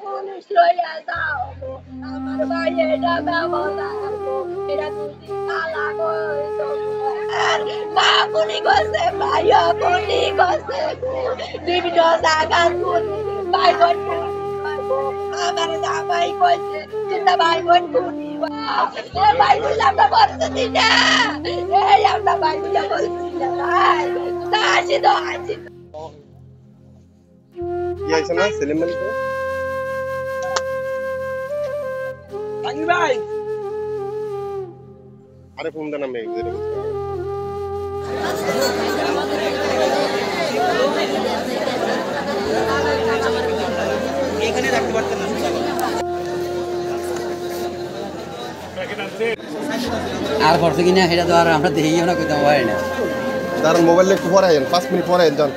police লইয়া যাও আমার ভাই এটা ব্যবস্থা এটা তুমি তালা কইছো মা গুলি করছে ভাইয়া গুলি করছে বিভিন্ন জায়গা গুলি ভাই বোন আমার জামাই কইছে চিন্তা ভাই বোন গুলি ভাই গুলি আমরা বলছি না এই আমরা ভাই গুলি বলছি না আসি তো আসি কি হয়েছে না সেলিম ভাই ভাই আরে ফোন দেন আমি যেটা বলছি এখানে রাখতে পারতেন না আর করছে কিনা সেটা তো আর আমরা দেখিও না কোথাও হয় না দাঁড়ান মোবাইলে একটু পরে আইন 5 মিনিট পরে আইন যান